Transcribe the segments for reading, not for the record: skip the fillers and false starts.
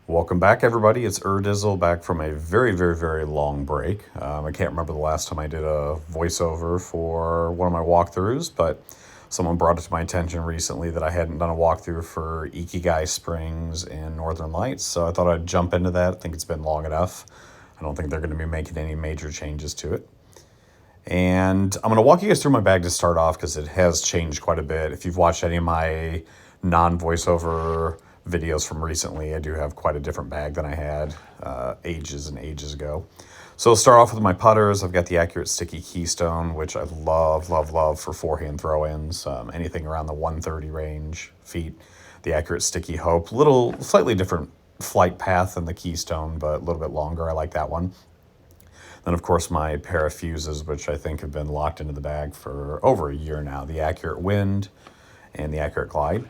Welcome back, everybody. It's Urdizzle back from a very long break. I can't remember the last time I did a voiceover for one of my walkthroughs, but someone brought it to my attention recently that I hadn't done a walkthrough for Ikigai Springs in Northern Lights, so I thought I'd jump into that. I think it's been long enough. I don't think they're going to be making any major changes to it. And I'm going to walk you guys through my bag to start off because it has changed quite a bit. If you've watched any of my non-voiceover videos from recently, I do have quite a different bag than I had ages and ages ago. So I'll start off with my putters. I've got the Accurate Sticky Keystone, which I love for forehand throw-ins. Anything around the 130 range feet. The Accurate Sticky Hope, slightly different flight path than the Keystone, but a little bit longer. I like that one. Then, of course, my pair of fuses, which I think have been locked into the bag for over a year now. The Accurate Wind and the Accurate Glide.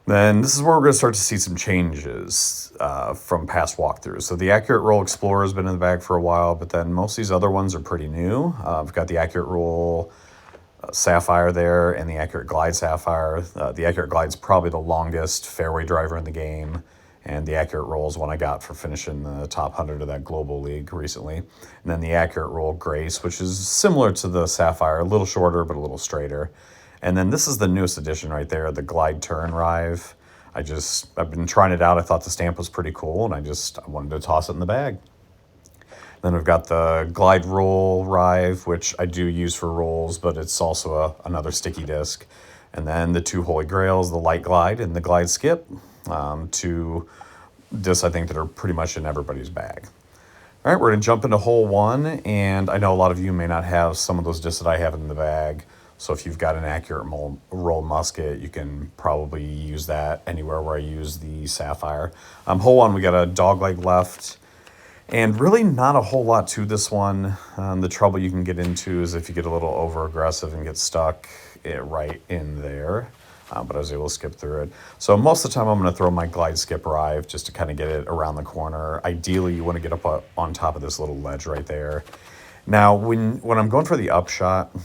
Then this is where we're going to start to see some changes from past walkthroughs. So the Accurate Roll Explorer has been in the bag for a while, but then most of these other ones are pretty new. I've got the Accurate Roll Sapphire there and the Accurate Glide Sapphire. The Accurate Glide's probably the longest fairway driver in the game. And the Accurate Roll is one I got for finishing the top 100 of that global league recently. And then the Accurate Roll Grace, which is similar to the Sapphire, a little shorter but a little straighter. And then this is the newest addition right there, the Glide Turn Rive. I've been trying it out. I thought the stamp was pretty cool, and I wanted to toss it in the bag. Then we've got the Glide Roll Rive, which I do use for rolls, but it's also another sticky disc. And then the two Holy Grails, the Light Glide and the Glide Skip. Two discs I think that are pretty much in everybody's bag. All right, we're going to jump into hole one, and I know a lot of you may not have some of those discs that I have in the bag. So if you've got an Accurate Roll Musket, you can probably use that anywhere where I use the Sapphire. Hole one, we got a dogleg left, and really not a whole lot to this one. The trouble you can get into is if you get a little over aggressive and get stuck right in there. But I was able to skip through it. So most of the time I'm going to throw my Glide Skip Rive just to kind of get it around the corner. Ideally, you want to get up on top of this little ledge right there. Now, when I'm going for the upshot,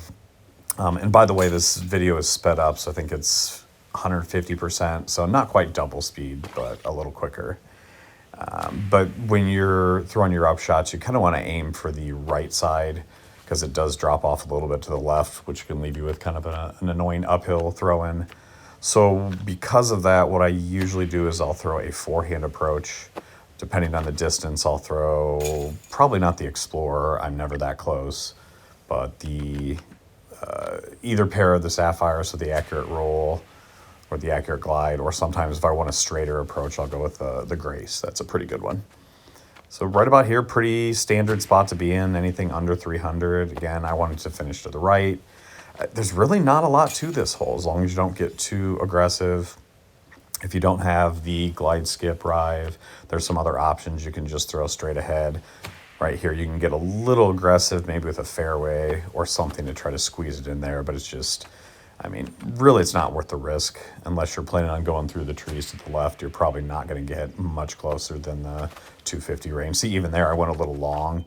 and by the way, this video is sped up, so I think it's 150%, so not quite double speed, but a little quicker. But when you're throwing your upshots, you kind of want to aim for the right side because it does drop off a little bit to the left, which can leave you with kind of an annoying uphill throw-in. So because of that, what I usually do is I'll throw a forehand approach. Depending on the distance, I'll throw probably not the Explorer. I'm never that close, but the either pair of the Sapphire, so the Accurate Roll or the Accurate Glide, or sometimes if I want a straighter approach, I'll go with the Grace. That's a pretty good one. So right about here, pretty standard spot to be in. Anything under 300. Again, I wanted to finish to the right. There's really not a lot to this hole as long as you don't get too aggressive. If you don't have the Glide Skip Rive, there's some other options you can just throw straight ahead. Right here, you can get a little aggressive, maybe with a fairway or something to try to squeeze it in there, but it's just, I mean, really it's not worth the risk. Unless you're planning on going through the trees to the left, you're probably not going to get much closer than the 250 range. See, even there, I went a little long.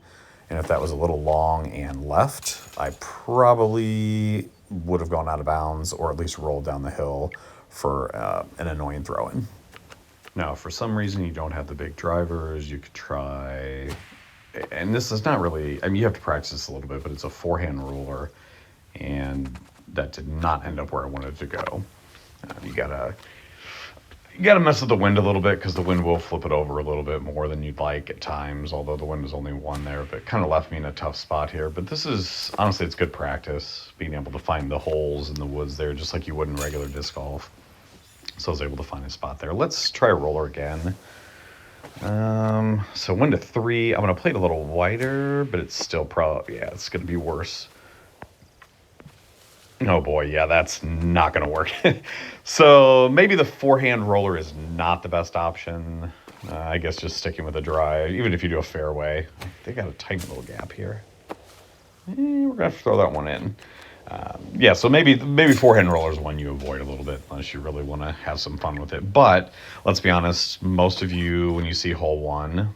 And if that was a little long and left, I probably would have gone out of bounds or at least rolled down the hill for an annoying throw-in. Now, if for some reason you don't have the big drivers, you could try, and this is not really, I mean, you have to practice this a little bit, but it's a forehand roller, and that did not end up where I wanted to go. You gotta mess with the wind a little bit because the wind will flip it over a little bit more than you'd like at times, although the wind is only one there, but kind of left me in a tough spot here. But this is, honestly, it's good practice, being able to find the holes in the woods there, just like you would in regular disc golf. So I was able to find a spot there. Let's try a roller again. So 1 to 3, I'm going to play it a little wider, but it's still probably, yeah, it's going to be worse. Oh boy, yeah, that's not going to work. So maybe the forehand roller is not the best option. I guess just sticking with a drive, even if you do a fairway. They got a tiny little gap here. We're going to have to throw that one in. Yeah, so maybe forehand roller is one you avoid a little bit unless you really want to have some fun with it. But let's be honest, most of you, when you see hole one,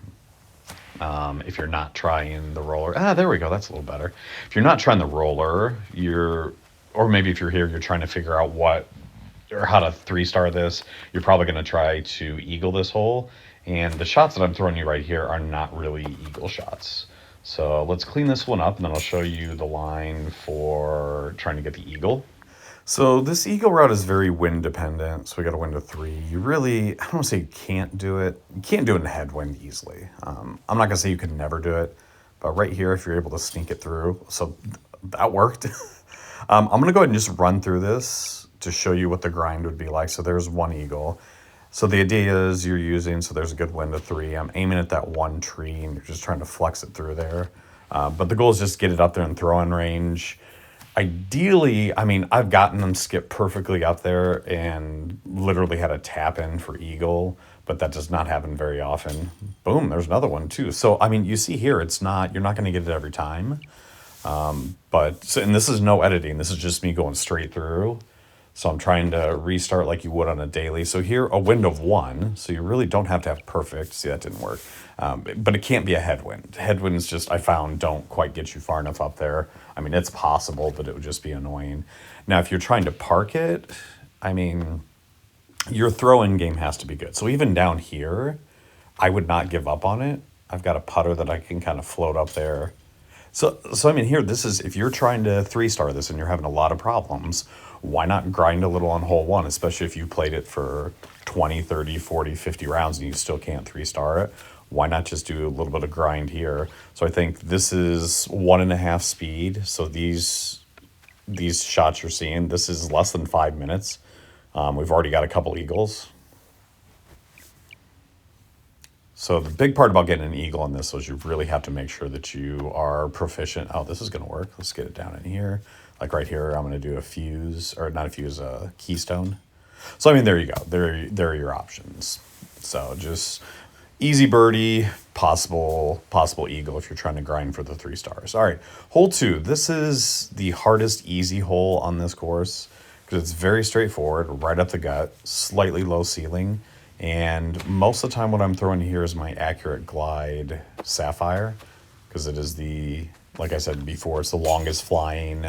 if you're not trying the roller, there we go, that's a little better. If you're not trying the roller, or maybe if you're here, you're trying to figure out how to 3-star this, you're probably going to try to eagle this hole. And the shots that I'm throwing you right here are not really eagle shots. So let's clean this one up, and then I'll show you the line for trying to get the eagle. So this eagle route is very wind dependent. So we got a wind of 3. You really, I don't want to say you can't do it. You can't do it in a headwind easily. I'm not gonna say you can never do it, but right here, if you're able to sneak it through, so that worked. I'm gonna go ahead and just run through this to show you what the grind would be like. So there's one eagle. So the idea is you're using, so there's a good wind of 3. I'm aiming at that one tree and you're just trying to flex it through there. But the goal is just get it up there in throwing range. Ideally, I mean, I've gotten them skip perfectly up there and literally had a tap in for eagle, but that does not happen very often. Boom, there's another one too. So, I mean, you see here, it's not, you're not going to get it every time. But, so, and this is no editing. This is just me going straight through. So I'm trying to restart like you would on a daily. So here, a wind of 1. So you really don't have to have perfect. See, that didn't work. But it can't be a headwind. Headwinds just, I found, don't quite get you far enough up there. I mean, it's possible, but it would just be annoying. Now, if you're trying to park it, I mean, your throw-in game has to be good. So even down here, I would not give up on it. I've got a putter that I can kind of float up there. So I mean, here, this is, if you're trying to 3-star this and you're having a lot of problems, why not grind a little on hole 1, especially if you played it for 20, 30, 40, 50 rounds and you still can't 3-star it? Why not just do a little bit of grind here? So I think this is 1.5 speed. So these shots you're seeing, this is less than 5 minutes. We've already got a couple eagles. So the big part about getting an eagle on this is you really have to make sure that you are proficient. Oh, this is going to work. Let's get it down in here. Like right here, I'm going to do a fuse, or not a fuse, a keystone. So, I mean, there you go. There are your options. So just easy birdie, possible eagle if you're trying to grind for the 3 stars. All right, hole 2. This is the hardest easy hole on this course because it's very straightforward, right up the gut, slightly low ceiling. And most of the time what I'm throwing here is my accurate glide sapphire because it is the, like I said before, it's the longest flying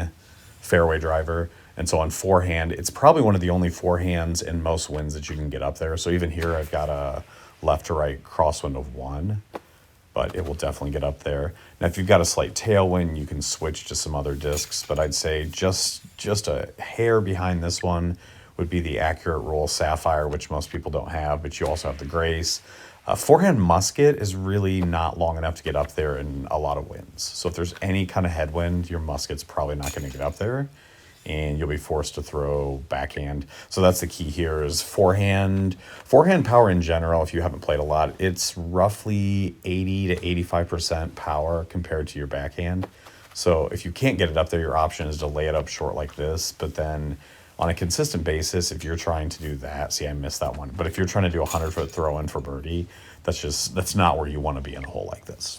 fairway driver. And so on forehand, it's probably one of the only forehands in most winds that you can get up there. So even here, I've got a left to right crosswind of 1, but it will definitely get up there. Now, if you've got a slight tailwind, you can switch to some other discs, but I'd say just a hair behind this one would be the accurate roll sapphire, which most people don't have, but you also have the grace. Forehand musket is really not long enough to get up there in a lot of winds. So if there's any kind of headwind, your musket's probably not going to get up there, and you'll be forced to throw backhand. So that's the key here is forehand power in general. If you haven't played a lot, it's roughly 80 to 85% power compared to your backhand. So if you can't get it up there, your option is to lay it up short like this, but then on a consistent basis, if you're trying to do that, see, I missed that one. But if you're trying to do a 100-foot throw in for birdie, that's not where you want to be in a hole like this.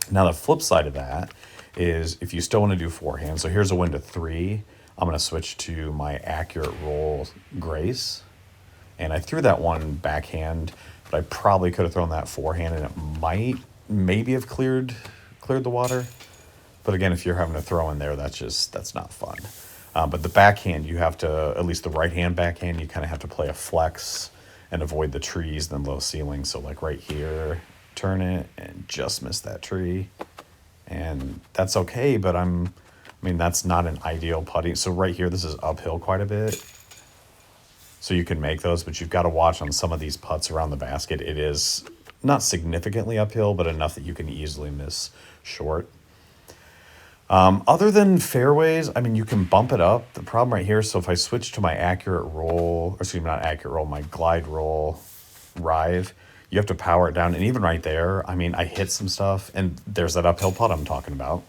Now, the flip side of that is if you still want to do forehand. So here's a wind of 3. I'm going to switch to my accurate roll grace. And I threw that one backhand, but I probably could have thrown that forehand and it maybe have cleared the water. But again, if you're having to throw in there, that's not fun. But the backhand, you have to, at least the right-hand backhand, you kind of have to play a flex and avoid the trees and the low ceiling. So like right here, turn it and just miss that tree. And that's okay, but I mean, that's not an ideal putting. So right here, this is uphill quite a bit. So you can make those, but you've got to watch on some of these putts around the basket. It is not significantly uphill, but enough that you can easily miss short. Other than fairways, I mean, you can bump it up. The problem right here, so if I switch to my accurate roll, or excuse me, not accurate roll, my glide roll rive, you have to power it down. And even right there, I mean, I hit some stuff, and there's that uphill putt I'm talking about.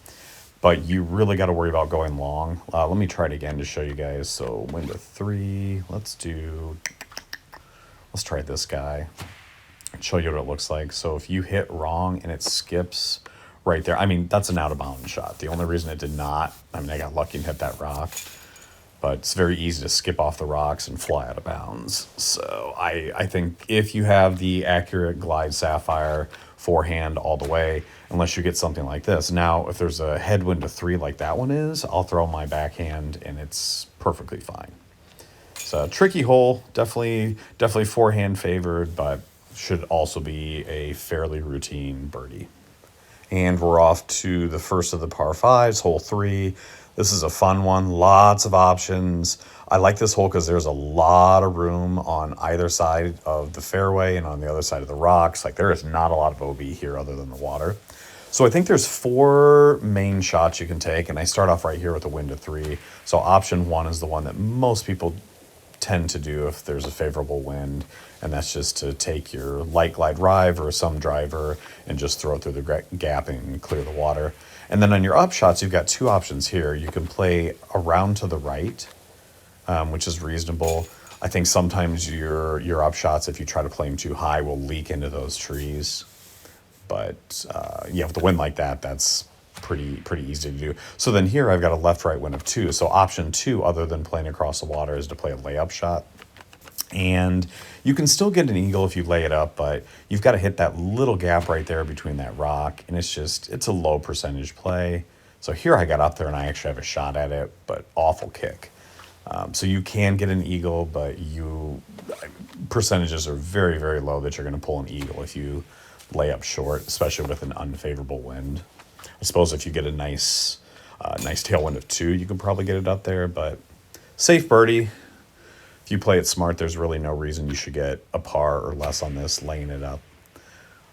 But you really got to worry about going long. Let me try it again to show you guys. So wind of 3, let's try this guy. Show you what it looks like. So if you hit wrong and it skips right there, I mean, that's an out of bounds shot. The only reason it did not, I mean, I got lucky and hit that rock, but it's very easy to skip off the rocks and fly out of bounds. So I think if you have the accurate glide sapphire forehand all the way, unless you get something like this. Now, if there's a headwind of 3 like that one is, I'll throw my backhand and it's perfectly fine. It's a tricky hole, definitely forehand favored, but should also be a fairly routine birdie. And we're off to the first of the par fives, hole 3. This is a fun one, lots of options. I like this hole because there's a lot of room on either side of the fairway and on the other side of the rocks. Like, there is not a lot of OB here other than the water. So I think there's 4 main shots you can take, and I start off right here with a wind of 3. So option 1 is the one that most people tend to do if there's a favorable wind, and that's just to take your light glide drive or some driver and just throw it through the gap and clear the water. And then on your up shots, you've got 2 options here. You can play around to the right, which is reasonable. I think sometimes your up shots, if you try to play them too high, will leak into those trees. But yeah, with the wind like that, that's pretty easy to do. So then here I've got a left-right wind of 2. So option 2, other than playing across the water, is to play a layup shot. And you can still get an eagle if you lay it up, but you've got to hit that little gap right there between that rock, and it's a low percentage play. So here I got up there and I actually have a shot at it, but awful kick. So you can get an eagle, but percentages are very, very low that you're going to pull an eagle if you lay up short, especially with an unfavorable wind. I suppose if you get a nice tailwind of 2, you can probably get it up there, but safe birdie. If you play it smart, there's really no reason you should get a par or less on this laying it up.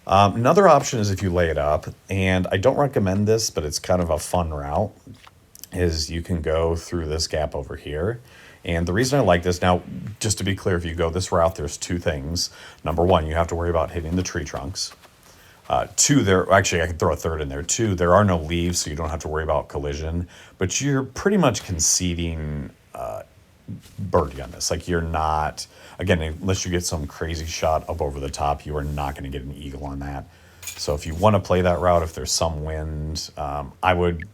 Another option is if you lay it up, and I don't recommend this, but it's kind of a fun route, is you can go through this gap over here. And the reason I like this, now, just to be clear, if you go this route, there's 2 things. Number 1, you have to worry about hitting the tree trunks. 2, actually, I could throw a third in there. 2, there are no leaves, so you don't have to worry about collision. But you're pretty much conceding birdie on this. Like, you're not, again, unless you get some crazy shot up over the top, you are not going to get an eagle on that. So if you want to play that route, if there's some wind, I would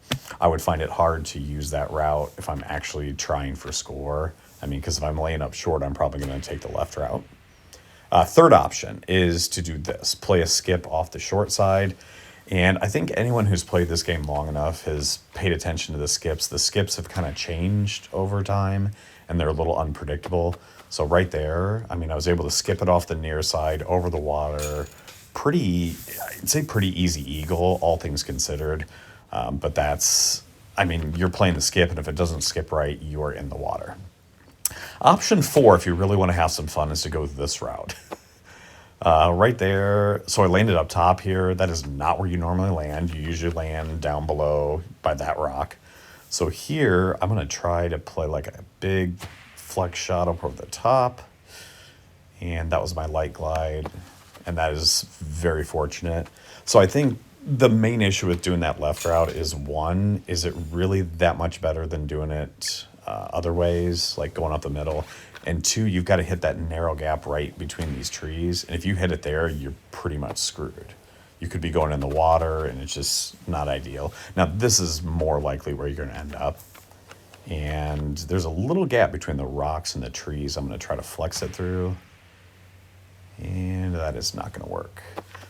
find it hard to use that route if I'm actually trying for score. I mean, because if I'm laying up short, I'm probably going to take the left route. Third option is to do this, play a skip off the short side. And I think anyone who's played this game long enough has paid attention to the skips. The skips have kind of changed over time, and they're a little unpredictable. So right there, I mean, I was able to skip it off the near side over the water. I'd say pretty easy eagle, all things considered. But you're playing the skip, and if it doesn't skip right, you are in the water. Option 4, if you really want to have some fun, is to go this route. Right there, so I landed up top here. That is not where you normally land. You usually land down below by that rock. So here, I'm going to try to play like a big flex shot up over the top. And that was my light glide. And that is very fortunate. So I think the main issue with doing that left route is, 1, is it really that much better than doing it other ways, like going up the middle? And 2, you've got to hit that narrow gap right between these trees. And if you hit it there, you're pretty much screwed. You could be going in the water, and it's just not ideal. Now, this is more likely where you're going to end up. And there's a little gap between the rocks and the trees. I'm going to try to flex it through. And that is not going to work.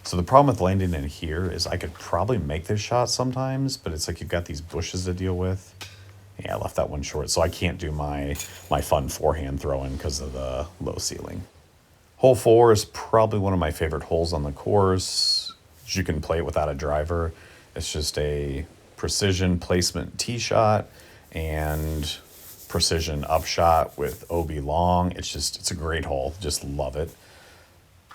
So the problem with landing in here is I could probably make this shot sometimes, but it's like you've got these bushes to deal with. Yeah, I left that one short, so I can't do my fun forehand throwing because of the low ceiling. Hole 4 is probably one of my favorite holes on the course. You can play it without a driver. It's just a precision placement tee shot and precision upshot with OB long. It's a great hole. Just love it.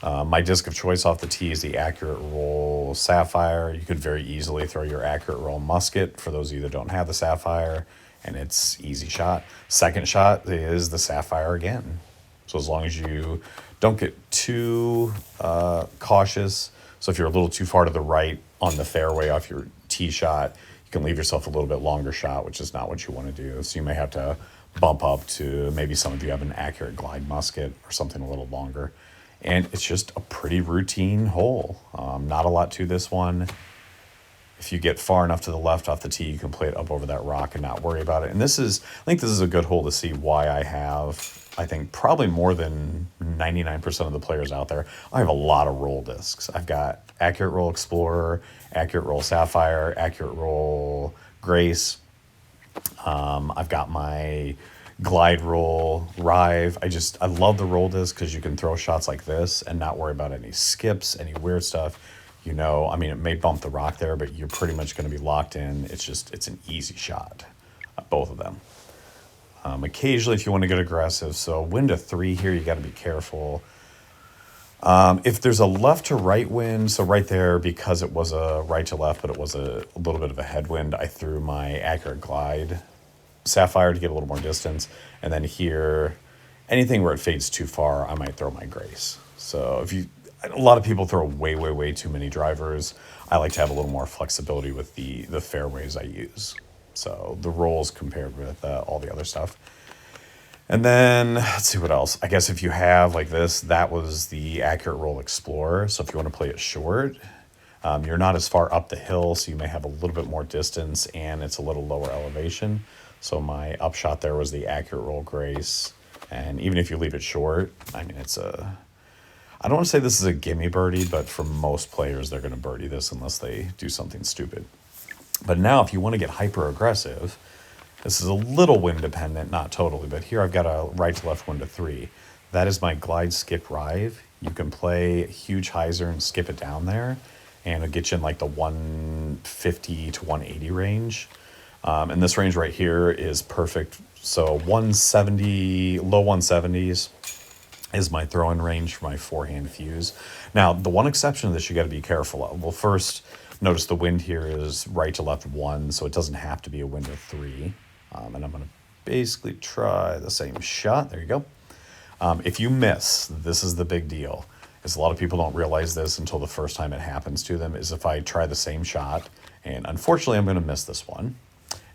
My disc of choice off the tee is the Accurate Roll Sapphire. You could very easily throw your Accurate Roll Musket for those of you that don't have the Sapphire, and it's easy shot. Second shot is the Sapphire again. So as long as you don't get too cautious, so if you're a little too far to the right on the fairway off your tee shot, you can leave yourself a little bit longer shot, which is not what you want to do. So you may have to bump up to, maybe some of you have an Accurate Glide Musket or something a little longer. And it's just a pretty routine hole. Not a lot to this one. If you get far enough to the left off the tee, you can play it up over that rock and not worry about it. And I think this is a good hole to see why I think probably more than 99% of the players out there, I have a lot of roll discs. I've got Accurate Roll Explorer, Accurate Roll Sapphire, Accurate Roll Grace. I've got my glide roll, rive. I love the roll disc because you can throw shots like this and not worry about any skips, any weird stuff. You know, I mean, it may bump the rock there, but you're pretty much going to be locked in. It's an easy shot, both of them. Occasionally, if you want to get aggressive, so wind to 3 here, you got to be careful. If there's a left to right wind, so right there, because it was a right to left, but it was a little bit of a headwind, I threw my accurate glide sapphire to get a little more distance. And then here, anything where it fades too far, I might throw my grace. So a lot of people throw way too many drivers. I like to have a little more flexibility with the fairways I use. So the rolls compared with all the other stuff. And then let's see what else. I guess if you have like this, that was the Accurate Roll Explorer. So if you want to play it short, you're not as far up the hill, so you may have a little bit more distance and it's a little lower elevation. So my upshot there was the Accurate Roll Grace. And even if you leave it short, I mean, I don't want to say this is a gimme birdie, but for most players, they're going to birdie this unless they do something stupid. But now if you want to get hyper aggressive, this is a little wind dependent, not totally, but here I've got a right to left wind to 3. That is my glide skip rive. You can play huge hyzer and skip it down there, and it'll get you in like the 150 to 180 range. And this range right here is perfect. So 170, low 170s is my throw-in range for my forehand fuse. Now, the one exception to this you got to be careful of. Well, first, notice the wind here is right to left 1, so it doesn't have to be a wind of 3. And I'm going to basically try the same shot. There you go. If you miss, this is the big deal. Is a lot of people don't realize this until the first time it happens to them, is if I try the same shot, and unfortunately I'm going to miss this one,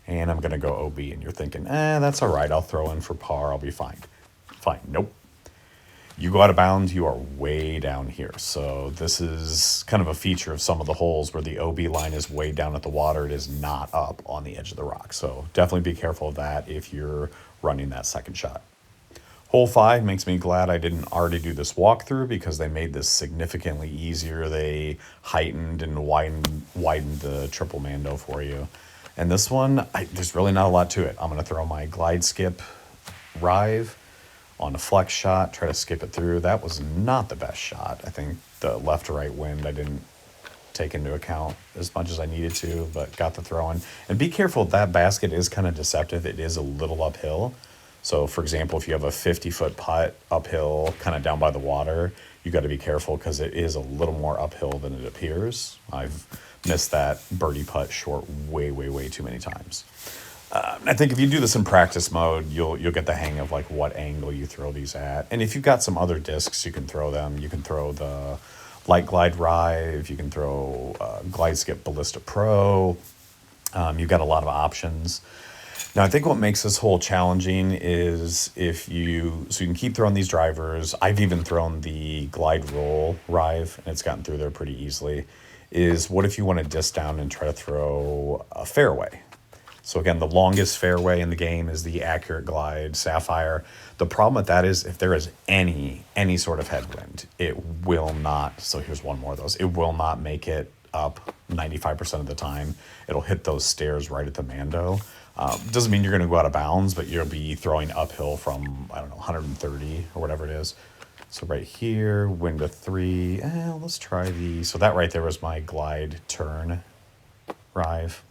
and I'm going to go OB, and you're thinking, that's all right, I'll throw in for par, I'll be fine. Fine. Nope. You go out of bounds, you are way down here. So this is kind of a feature of some of the holes where the OB line is way down at the water. It is not up on the edge of the rock. So definitely be careful of that if you're running that second shot. Hole 5 makes me glad I didn't already do this walkthrough because they made this significantly easier. They heightened and widened the triple Mando for you. And this one, there's really not a lot to it. I'm going to throw my glide skip rive on a flex shot, try to skip it through. That was not the best shot. I think the left to right wind I didn't take into account as much as I needed to, but got the throw in. And be careful, that basket is kind of deceptive. It is a little uphill. So for example, if you have a 50-foot putt uphill, kind of down by the water, you got to be careful because it is a little more uphill than it appears. I've missed that birdie putt short way too many times. I think if you do this in practice mode, you'll get the hang of like what angle you throw these at. And if you've got some other discs, you can throw them. You can throw the Light Glide Rive. You can throw Glide Skip Ballista Pro. You've got a lot of options. Now, I think what makes this hole challenging is so you can keep throwing these drivers. I've even thrown the Glide Roll Rive, and it's gotten through there pretty easily. Is what if you want to disc down and try to throw a fairway? So again, the longest fairway in the game is the Accurate Glide Sapphire. The problem with that is if there is any sort of headwind, it will not, so here's one more of those, it will not make it up 95% of the time. It'll hit those stairs right at the Mando. Doesn't mean you're going to go out of bounds, but you'll be throwing uphill from, 130 or whatever it is. So right here, wind to 3. Let's try so that right there was my glide turn rive.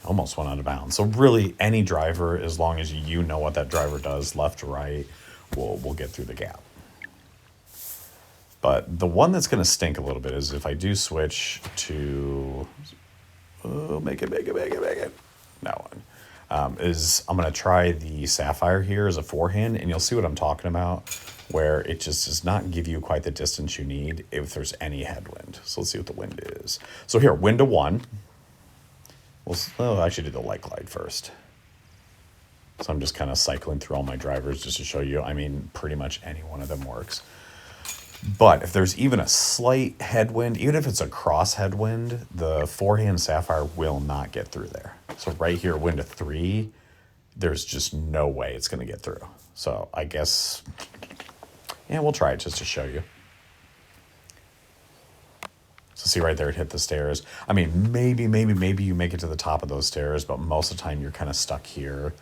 Almost went out of bounds. So really, any driver, as long as you know what that driver does, left to right, will get through the gap. But the one that's going to stink a little bit is if I do switch to, make it. That one. Is I'm going to try the Sapphire here as a forehand, and you'll see what I'm talking about, where it just does not give you quite the distance you need if there's any headwind. So let's see what the wind is. So here, wind to 1. We'll actually do the Light Glide first. So I'm just kind of cycling through all my drivers just to show you. I mean, pretty much any one of them works. But if there's even a slight headwind, even if it's a cross headwind, the forehand Sapphire will not get through there. So right here, wind to 3, there's just no way it's going to get through. So I guess, we'll try it just to show you. So see right there, it hit the stairs. I mean, maybe you make it to the top of those stairs, but most of the time you're kind of stuck here.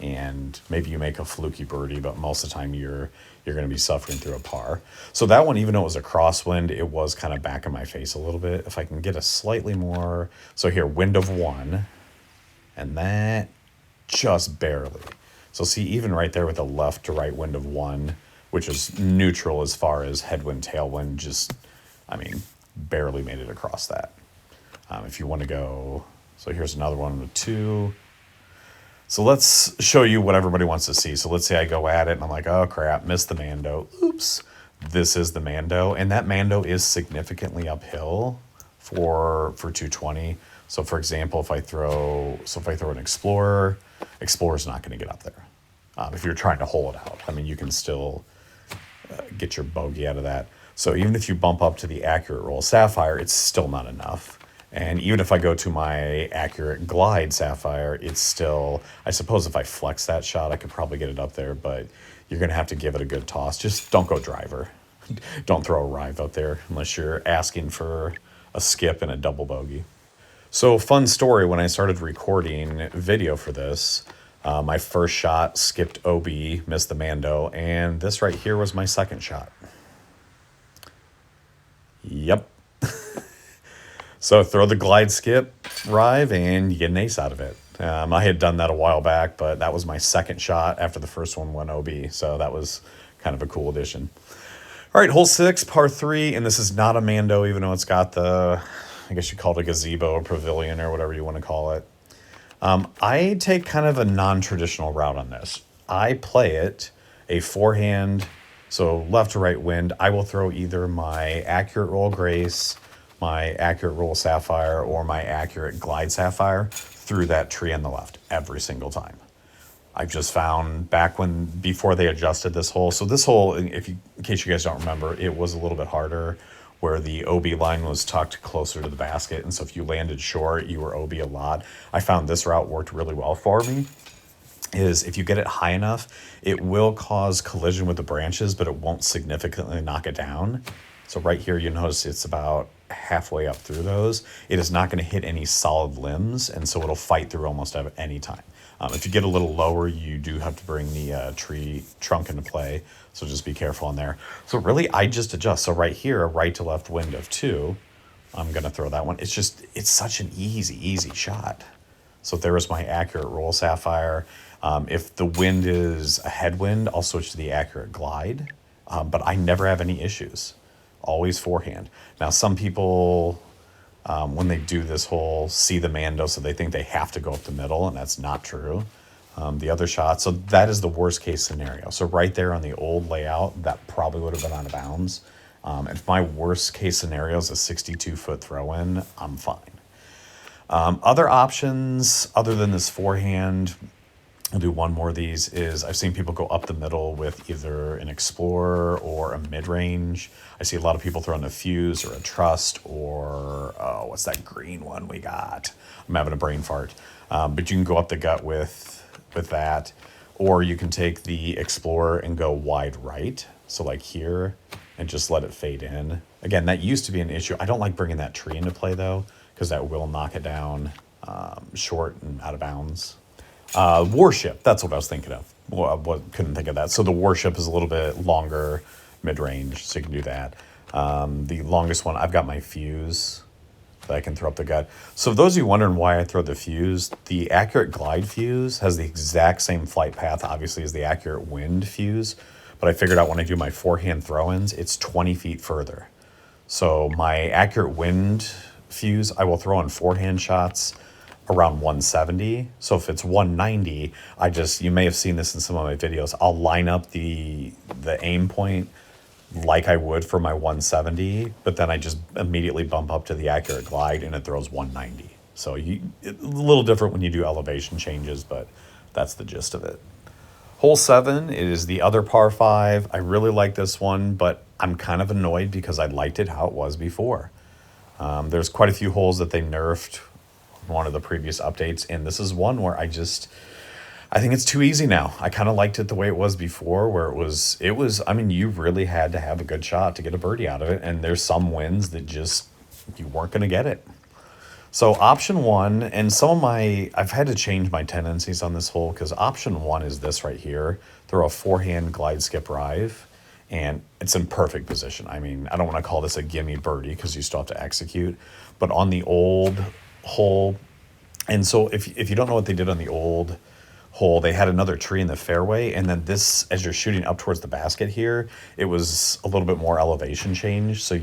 and maybe you make a fluky birdie, but most of the time you're going to be suffering through a par. So that one, even though it was a crosswind, it was kind of back in my face a little bit. If I can get a slightly more, so here, wind of 1, and that just barely. So see, even right there with the left to right wind of 1, which is neutral as far as headwind, tailwind, just, I mean, barely made it across that. If you want to go, so here's another one with 2. So let's show you what everybody wants to see. So let's say I go at it and I'm like, oh crap, missed the Mando. Oops. This is the Mando. And that Mando is significantly uphill for 220. So for example, if I throw an Explorer, Explorer's not going to get up there. If you're trying to hole it out, I mean, you can still get your bogey out of that. So even if you bump up to the accurate roll Sapphire, it's still not enough. And even if I go to my accurate glide Sapphire, it's still, I suppose if I flex that shot, I could probably get it up there, but you're going to have to give it a good toss. Just don't go driver. Don't throw a rive up there unless you're asking for a skip and a double bogey. So fun story, when I started recording video for this, my first shot skipped OB, missed the Mando, and this right here was my second shot. Yep. So throw the glide skip, rive, and you get an ace out of it. I had done that a while back, but that was my second shot after the first one went OB. So that was kind of a cool addition. All right, hole 6, par 3, and this is not a Mando, even though it's got the, I guess you call it a gazebo or pavilion or whatever you want to call it. I take kind of a non-traditional route on this. I play it a forehand, so left to right wind. I will throw either my accurate roll Grace, my accurate roll Sapphire, or my accurate glide Sapphire through that tree on the left every single time. I've just found before they adjusted this hole. So this hole, in case you guys don't remember, it was a little bit harder where the OB line was tucked closer to the basket. And so if you landed short, you were OB a lot. I found this route worked really well for me. Is if you get it high enough, it will cause collision with the branches, but it won't significantly knock it down. So right here, you notice it's about halfway up through those. It is not going to hit any solid limbs, and so it'll fight through almost at any time. If you get a little lower, you do have to bring the tree trunk into play, so just be careful on there. So really, I just adjust. So right here, a right to left wind of 2, I'm going to throw that one. It's such an easy shot. So there is my accurate roll Sapphire. If the wind is a headwind, I'll switch to the accurate glide, but I never have any issues. Always forehand. Now, some people, when they do this hole, see the Mando, so they think they have to go up the middle, and that's not true. The other shot, so that is the worst case scenario. So right there on the old layout, that probably would have been out of bounds. If my worst case scenario is a 62-foot throw-in, I'm fine. Other options, other than this forehand, I'll do one more of these, is I've seen people go up the middle with either an Explorer or a mid-range. I see a lot of people throwing a Fuse or a Trust or, what's that green one we got? I'm having a brain fart. But you can go up the gut with that, or you can take the Explorer and go wide right, so like here, and just let it fade in. Again, that used to be an issue. I don't like bringing that tree into play, though, because that will knock it down short and out of bounds. Warship, that's what I was thinking of. Well, couldn't think of that. So the Warship is a little bit longer mid-range, so you can do that. The longest one, I've got my Fuse that I can throw up the gut. So those of you wondering why I throw the Fuse, the accurate glide Fuse has the exact same flight path, obviously, as the accurate wind Fuse. But I figured out when I do my forehand throw-ins, it's 20 feet further. So my accurate wind Fuse, I will throw in forehand shots around 170. So if it's 190, you may have seen this in some of my videos, I'll line up the aim point like I would for my 170, but then I just immediately bump up to the accurate glide and it throws 190. So it's a little different when you do elevation changes, but that's the gist of it. Hole 7 is the other par 5. I really like this one, but I'm kind of annoyed because I liked it how it was before. There's quite a few holes that they nerfed one of the previous updates, and this is one where I think it's too easy now. I kind of liked it the way it was before, where it was, I mean, you really had to have a good shot to get a birdie out of it, and there's some wins that just, you weren't going to get it. So option one, and some of I've had to change my tendencies on this hole because option one is this right here. Throw a forehand glide skip drive, and it's in perfect position. I mean, I don't want to call this a gimme birdie because you still have to execute, but on the old hole, and so if you don't know what they did on the old hole, they had another tree in the fairway, and then this, as you're shooting up towards the basket here, it was a little bit more elevation change. So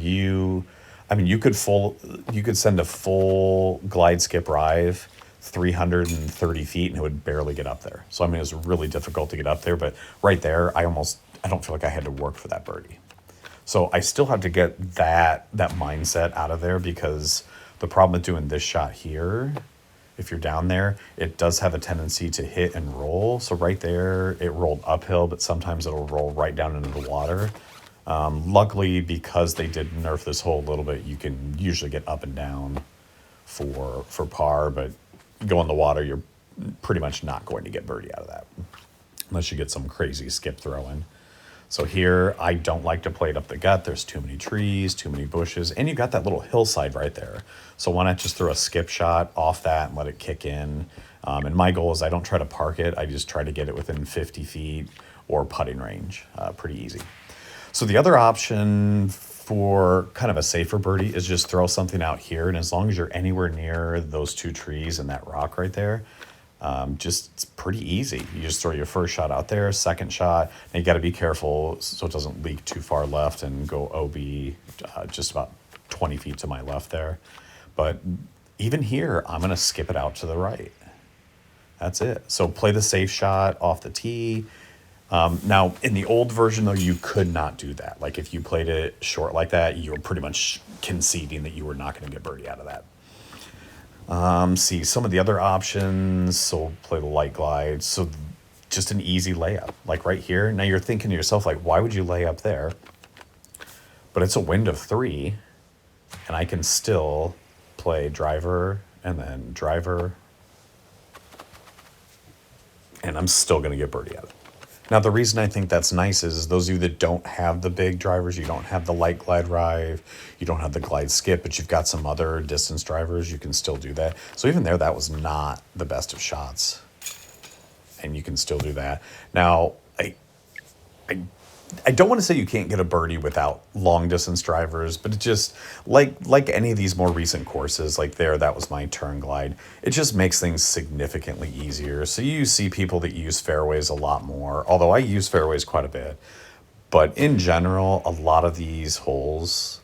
I mean, you could send a full glide skip drive 330 feet and it would barely get up there. So I mean, it was really difficult to get up there, but right there, I don't feel like I had to work for that birdie. So I still have to get that mindset out of there because the problem with doing this shot here, if you're down there, it does have a tendency to hit and roll. So right there, it rolled uphill, but sometimes it'll roll right down into the water. Luckily, because they did nerf this hole a little bit, you can usually get up and down for par, but go in the water, you're pretty much not going to get birdie out of that unless you get some crazy skip throw in. So here, I don't like to play it up the gut. There's too many trees, too many bushes, and you got that little hillside right there. So why not just throw a skip shot off that and let it kick in? And my goal is I don't try to park it. I just try to get it within 50 feet or putting range. Pretty easy. So the other option for kind of a safer birdie is just throw something out here. And as long as you're anywhere near those two trees and that rock right there, it's pretty easy. You just throw your first shot out there, second shot, and you got to be careful so it doesn't leak too far left and go OB just about 20 feet to my left there. But even here, I'm going to skip it out to the right. That's it. So play the safe shot off the tee. Now, in the old version, though, you could not do that. Like, if you played it short like that, you were pretty much conceding that you were not going to get birdie out of that. See some of the other options. So play the light glide. So just an easy layup, like right here. Now you're thinking to yourself, like, why would you lay up there? But it's a wind of 3, and I can still play driver and then driver, and I'm still going to get birdie out of it. Now, the reason I think that's nice is those of you that don't have the big drivers, you don't have the light glide drive, you don't have the glide skip, but you've got some other distance drivers, you can still do that. So even there, that was not the best of shots, and you can still do that. Now, I don't want to say you can't get a birdie without long distance drivers, but it just, like any of these more recent courses, like there, that was my turn glide. It just makes things significantly easier. So you see people that use fairways a lot more, although I use fairways quite a bit. But in general, a lot of these holes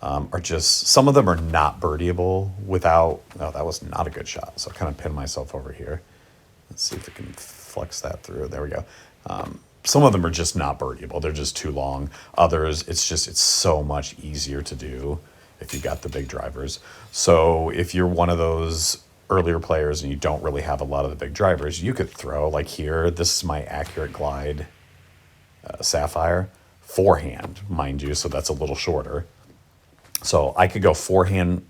are just, some of them are not birdieable without, no, that was not a good shot. So I kind of pinned myself over here. Let's see if we can flex that through. There we go. Some of them are just not birdieable. They're just too long. Others, it's so much easier to do if you got the big drivers. So if you're one of those earlier players and you don't really have a lot of the big drivers, you could throw, like here, this is my accurate glide Sapphire. Forehand, mind you, so that's a little shorter. So I could go forehand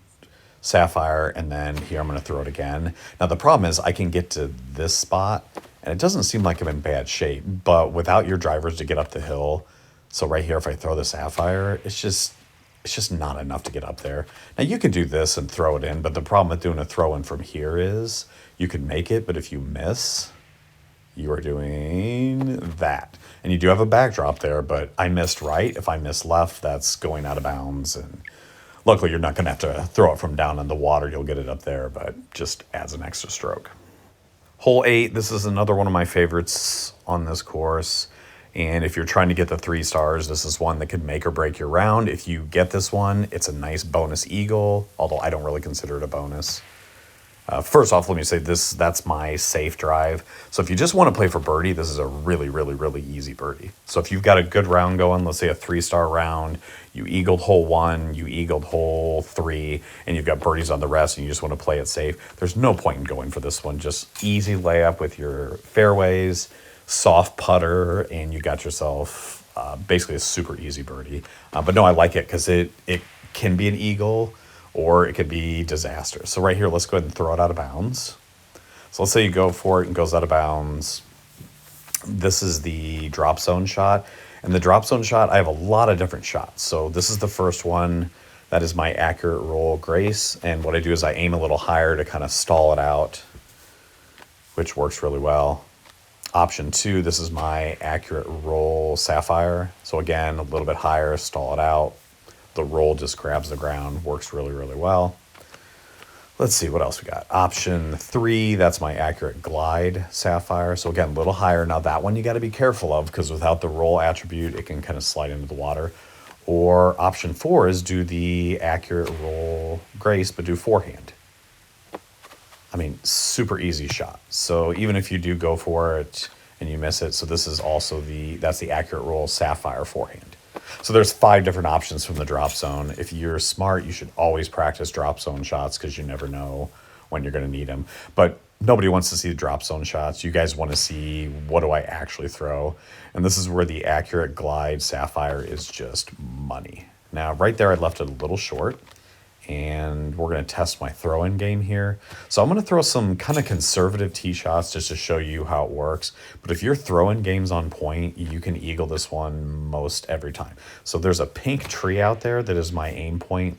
Sapphire, and then here I'm going to throw it again. Now the problem is I can get to this spot, and it doesn't seem like I'm in bad shape, but without your drivers to get up the hill, so right here, if I throw the Sapphire, it's just not enough to get up there. Now you can do this and throw it in, but the problem with doing a throw in from here is you can make it, but if you miss, you are doing that. And you do have a backdrop there, but I missed right. If I miss left, that's going out of bounds, and luckily, you're not going to have to throw it from down in the water. You'll get it up there, but just adds an extra stroke. Hole 8, this is another one of my favorites on this course. And if you're trying to get the 3 stars, this is one that could make or break your round. If you get this one, it's a nice bonus eagle, although I don't really consider it a bonus. First off, let me say that's my safe drive. So if you just want to play for birdie, this is a really, really, really easy birdie. So if you've got a good round going, let's say a 3-star round, you eagled hole 1, you eagled hole 3, and you've got birdies on the rest, and you just want to play it safe, there's no point in going for this one. Just easy layup with your fairways, soft putter, and you got yourself basically a super easy birdie. But no, I like it because it can be an eagle, or it could be disaster. So right here, let's go ahead and throw it out of bounds. So let's say you go for it and goes out of bounds. This is the drop zone shot. And the drop zone shot, I have a lot of different shots. So this is the first one. That is my accurate roll Grace. And what I do is I aim a little higher to kind of stall it out, which works really well. Option 2, this is my accurate roll Sapphire. So again, a little bit higher, stall it out. The roll just grabs the ground, works really, really well. Let's see what else we got. Option 3, that's my accurate glide Sapphire. So again, a little higher. Now that one you got to be careful of because without the roll attribute, it can kind of slide into the water. Or option 4 is do the accurate roll Grace, but do forehand. I mean, super easy shot. So even if you do go for it and you miss it, so this is also that's the accurate roll Sapphire forehand. So there's 5 different options from the drop zone. If you're smart, you should always practice drop zone shots because you never know when you're going to need them. But nobody wants to see the drop zone shots. You guys want to see what do I actually throw. And this is where the accurate glide Sapphire is just money. Now, right there, I left it a little short. And we're going to test my throw-in game here. So I'm going to throw some kind of conservative tee shots just to show you how it works. But if your throw-in game's on point, you can eagle this one most every time. So there's a pink tree out there that is my aim point.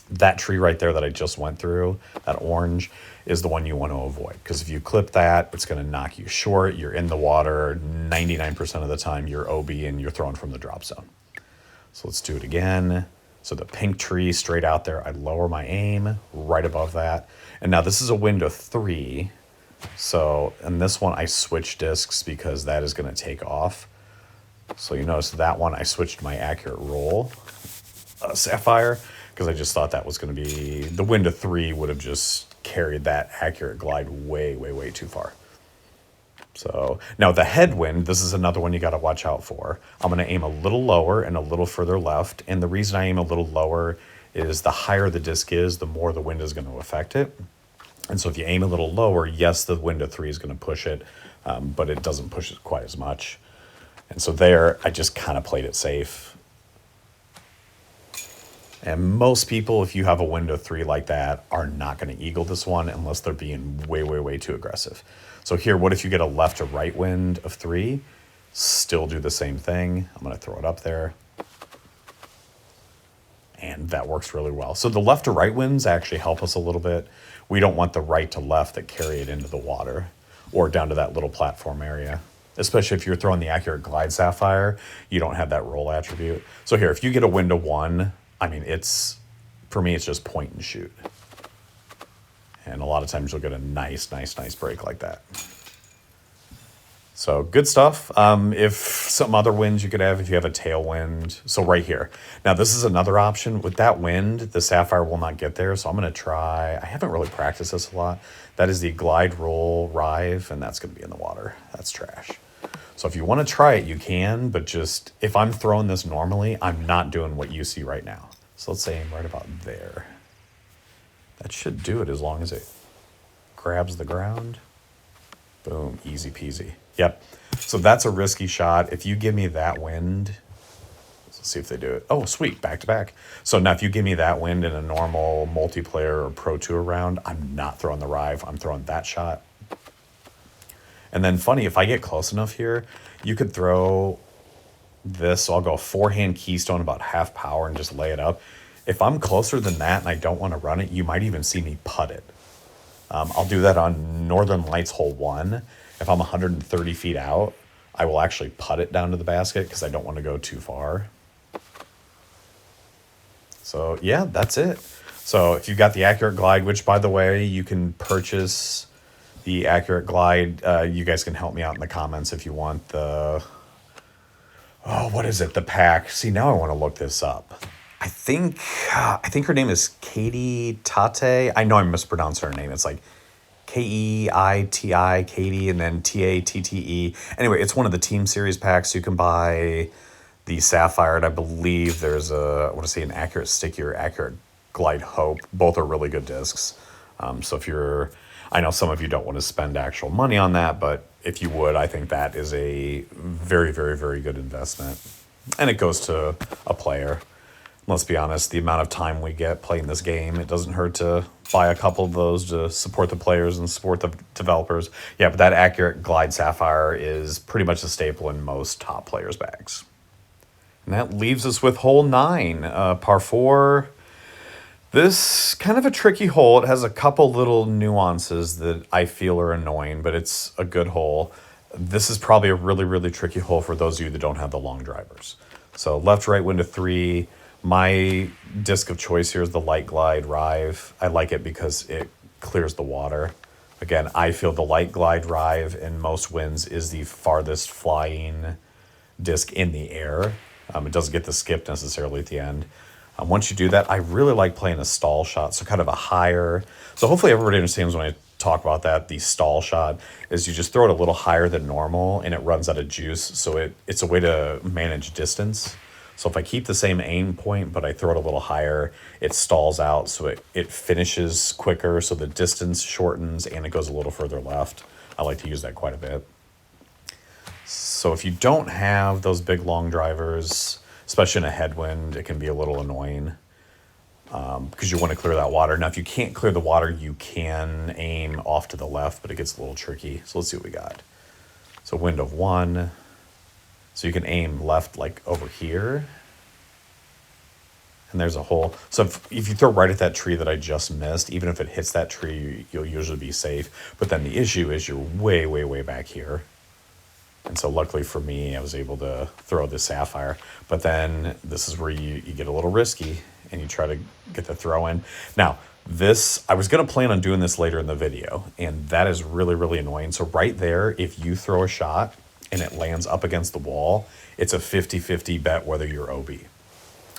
That tree right there that I just went through, that orange, is the one you want to avoid. Because if you clip that, it's going to knock you short. You're in the water 99% of the time. You're OB and you're throwing from the drop zone. So let's do it again. So the pink tree straight out there, I lower my aim right above that. And now this is a wind of 3. So in this one, I switch discs because that is going to take off. So you notice that one, I switched my accurate roll Sapphire because I just thought that was going to be, the wind of 3 would have just carried that accurate glide way, way, way too far. So now the headwind, this is another one you got to watch out for. I'm going to aim a little lower and a little further left. And the reason I aim a little lower is the higher the disc is, the more the wind is going to affect it. And so if you aim a little lower, yes, the wind of 3 is going to push it, but it doesn't push it quite as much. And so there, I just kind of played it safe. And most people, if you have a wind of 3 like that, are not going to eagle this one unless they're being way, way, way too aggressive. So here, what if you get a left to right wind of 3? Still do the same thing. I'm going to throw it up there. And that works really well. So the left to right winds actually help us a little bit. We don't want the right to left that carry it into the water or down to that little platform area. Especially if you're throwing the accurate glide Sapphire, you don't have that roll attribute. So here, if you get a wind of 1, I mean, for me, it's just point and shoot. And a lot of times you'll get a nice, nice, nice break like that. So good stuff. If some other winds you could have, if you have a tailwind. So right here. Now this is another option. With that wind, the Sapphire will not get there. So I'm going to try, I haven't really practiced this a lot. That is the glide roll rive, and that's going to be in the water. That's trash. So if you want to try it, you can, but just, if I'm throwing this normally, I'm not doing what you see right now. So let's say I'm right about there. That should do it as long as it grabs the ground. Boom, easy peasy. Yep. So that's a risky shot. If you give me that wind, let's see if they do it. Oh, sweet, back to back. So now if you give me that wind in a normal multiplayer or Pro Tour round, I'm not throwing the rive. I'm throwing that shot. And then funny, if I get close enough here, you could throw this. So I'll go forehand keystone about half power and just lay it up. If I'm closer than that and I don't want to run it, you might even see me putt it. I'll do that on Northern Lights hole 1. If I'm 130 feet out, I will actually putt it down to the basket because I don't want to go too far. So yeah, that's it. So if you've got the Accurate Glide, which by the way, you can purchase the Accurate Glide. You guys can help me out in the comments if you want the, oh, what is it? The pack. See, now I want to look this up. I think her name is Katie Tate. I know I'm mispronouncing her name. It's like Keiti, Katie, and then Tatte. Anyway, it's one of the Team Series packs. You can buy the Sapphire, and I believe there's I want to say an Accurate Sticky or Accurate Glide Hope. Both are really good discs. So if you're, I know some of you don't want to spend actual money on that, but if you would, I think that is a very, very, very good investment. And it goes to a player. Let's be honest, the amount of time we get playing this game, it doesn't hurt to buy a couple of those to support the players and support the developers. Yeah, but that Accurate Glide Sapphire is pretty much a staple in most top players' bags. And that leaves us with hole 9, par 4. This kind of a tricky hole. It has a couple little nuances that I feel are annoying, but it's a good hole. This is probably a really, really tricky hole for those of you that don't have the long drivers. So left, right, window 3. My disc of choice here is the Light Glide Rive. I like it because it clears the water. Again, I feel the Light Glide Rive in most winds is the farthest flying disc in the air. It doesn't get the skip necessarily at the end. Once you do that, I really like playing a stall shot, so kind of a higher. So hopefully everybody understands when I talk about that. The stall shot is you just throw it a little higher than normal, and it runs out of juice. So it's a way to manage distance. So if I keep the same aim point, but I throw it a little higher, it stalls out, so it finishes quicker, so the distance shortens, and it goes a little further left. I like to use that quite a bit. So if you don't have those big long drivers, especially in a headwind, it can be a little annoying because you want to clear that water. Now, if you can't clear the water, you can aim off to the left, but it gets a little tricky. So let's see what we got. So wind of 1. So you can aim left like over here. And there's a hole. So if you throw right at that tree that I just missed, even if it hits that tree, you'll usually be safe. But then the issue is you're way, way, way back here. And so luckily for me, I was able to throw the sapphire. But then this is where you get a little risky and you try to get the throw in. Now, this, I was going to plan on doing this later in the video, and that is really, really annoying. So right there, if you throw a shot and it lands up against the wall, it's a 50-50 bet whether you're OB.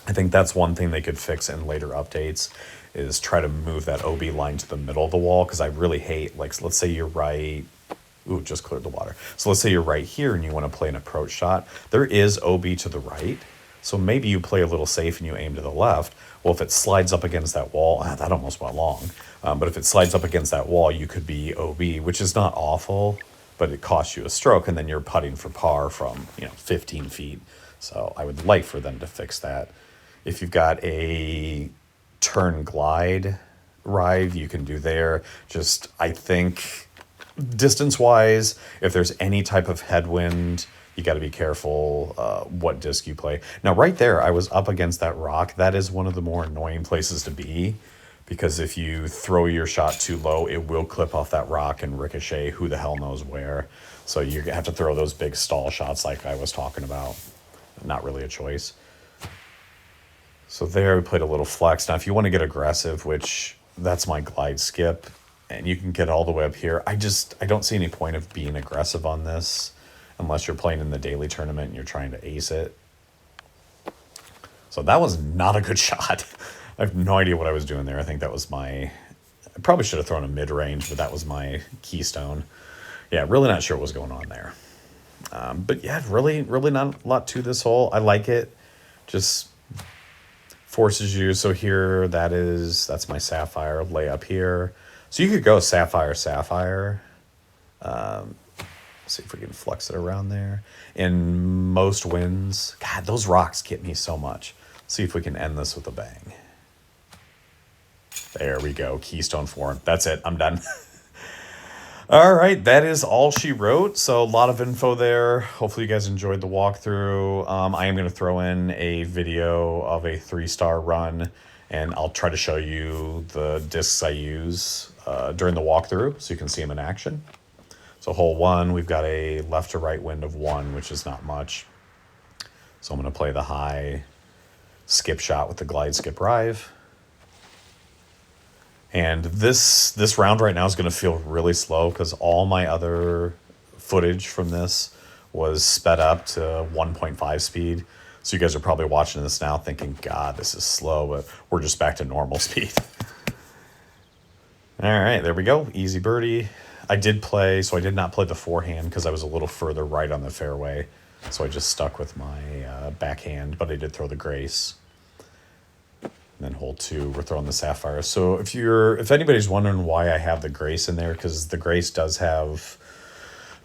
I think that's one thing they could fix in later updates is try to move that OB line to the middle of the wall, because I really hate, like, let's say you're right. Ooh, just cleared the water. So let's say you're right here and you want to play an approach shot. There is OB to the right. So maybe you play a little safe and you aim to the left. Well, if it slides up against that wall, that almost went long. But if it slides up against that wall, you could be OB, which is not awful, but it costs you a stroke, and then you're putting for par from 15 feet. So I would like for them to fix that. If you've got a turn glide rive, you can do there. Just, I think, distance-wise, if there's any type of headwind, you got to be careful what disc you play. Now, right there, I was up against that rock. That is one of the more annoying places to be, because if you throw your shot too low, it will clip off that rock and ricochet who the hell knows where. So you have to throw those big stall shots like I was talking about. Not really a choice. So there we played a little flex. Now, if you want to get aggressive, which that's my glide skip, and you can get all the way up here, I don't see any point of being aggressive on this unless you're playing in the daily tournament and you're trying to ace it. So that was not a good shot. I have no idea what I was doing there. I think that was I probably should have thrown a mid-range, but that was my keystone. Yeah, really not sure what was going on there. But yeah, really, really not a lot to this hole. I like it. Just forces you. So here, that's my sapphire, lay up here. So you could go sapphire, sapphire. See if we can flex it around there. In most winds, God, those rocks get me so much. See if we can end this with a bang. There we go, keystone form. That's it, I'm done. All right, that is all she wrote. So a lot of info there. Hopefully you guys enjoyed the walkthrough. I am going to throw in a video of a 3-star run, and I'll try to show you the discs I use during the walkthrough so you can see them in action. So hole 1, we've got a left to right wind of 1, which is not much. So I'm going to play the high skip shot with the glide skip rive. And this round right now is going to feel really slow because all my other footage from this was sped up to 1.5 speed. So you guys are probably watching this now thinking, God, this is slow, but we're just back to normal speed. All right, there we go. Easy birdie. I did not play the forehand because I was a little further right on the fairway. So I just stuck with my backhand, but I did throw the grace. And then hole 2, we're throwing the sapphire. So if anybody's wondering why I have the grace in there, because the grace does have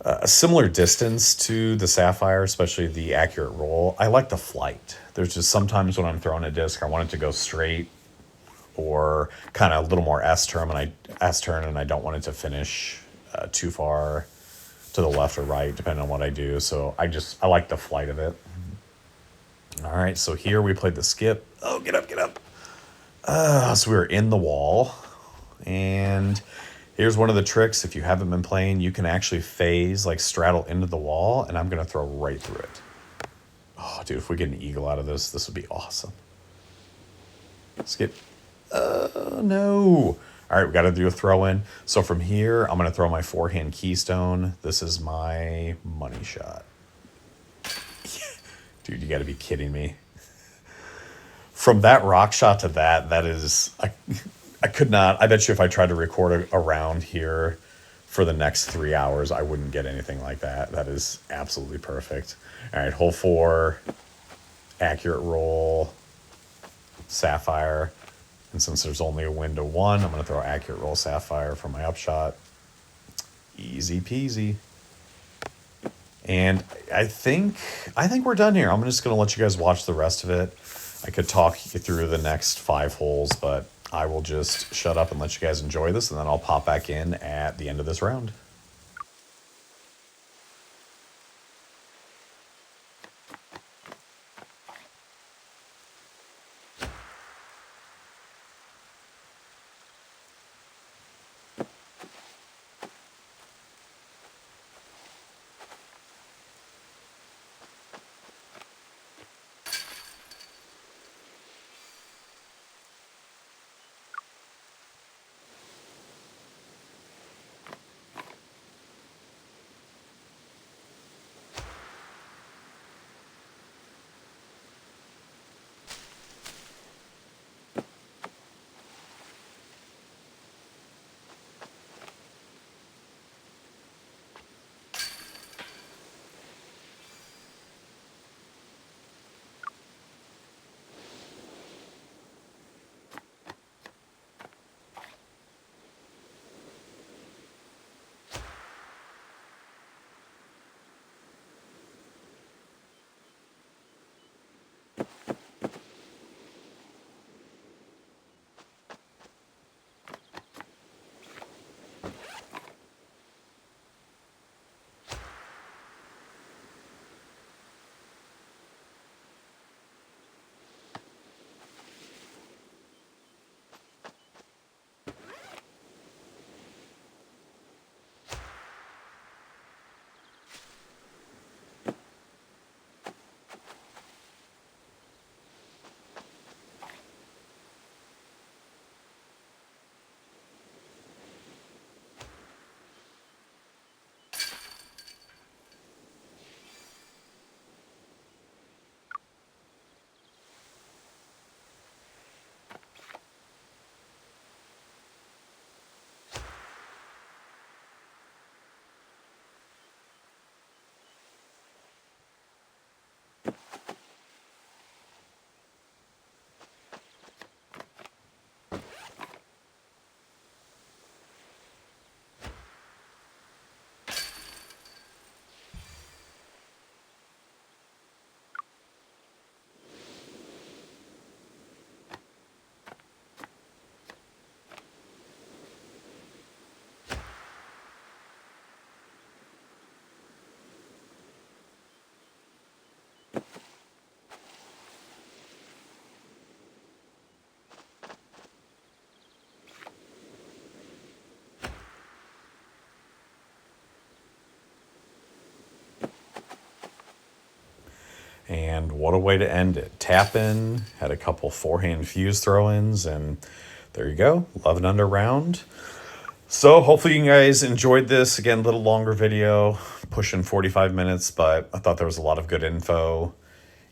a similar distance to the sapphire, especially the accurate roll. I like the flight. There's just sometimes when I'm throwing a disc, I want it to go straight or kind of a little more S-turn, and I don't want it to finish too far to the left or right, depending on what I do. So I like the flight of it. All right, so here we played the skip. Oh, get up, get up. So we were in the wall, and here's one of the tricks. If you haven't been playing, you can actually phase, like straddle into the wall, and I'm going to throw right through it. Oh, dude, if we get an eagle out of this, this would be awesome. Let's get... no. All right, we got to do a throw in. So from here, I'm going to throw my forehand keystone. This is my money shot. Dude, you got to be kidding me. From that rock shot to that is... I could not... I bet you if I tried to record a round here for the next 3 hours, I wouldn't get anything like that. That is absolutely perfect. All right, hole 4, accurate roll, sapphire. And since there's only a wind of 1, I'm going to throw accurate roll sapphire for my upshot. Easy peasy. And I think we're done here. I'm just going to let you guys watch the rest of it. I could talk you through the next 5 holes, but I will just shut up and let you guys enjoy this, and then I'll pop back in at the end of this round. And what a way to end it. Tap in, had a couple forehand fuse throw-ins, and there you go, 11 under round. So hopefully you guys enjoyed this. Again, a little longer video, pushing 45 minutes, but I thought there was a lot of good info.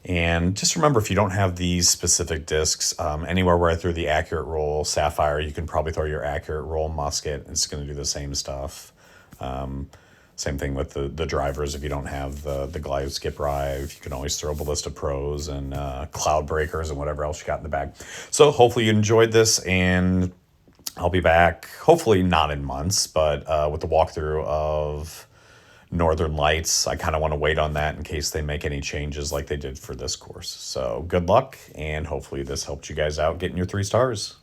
And just remember, if you don't have these specific discs, anywhere where I threw the accurate roll sapphire, you can probably throw your accurate roll musket. It's going to do the same stuff. Same thing with the drivers. If you don't have the glide skip drive, you can always throw Ballista Pros and Cloud Breakers and whatever else you got in the bag. So hopefully you enjoyed this, and I'll be back, hopefully not in months, but with the walkthrough of Northern Lights. I kind of want to wait on that in case they make any changes like they did for this course. So good luck, and hopefully this helped you guys out getting your 3 stars.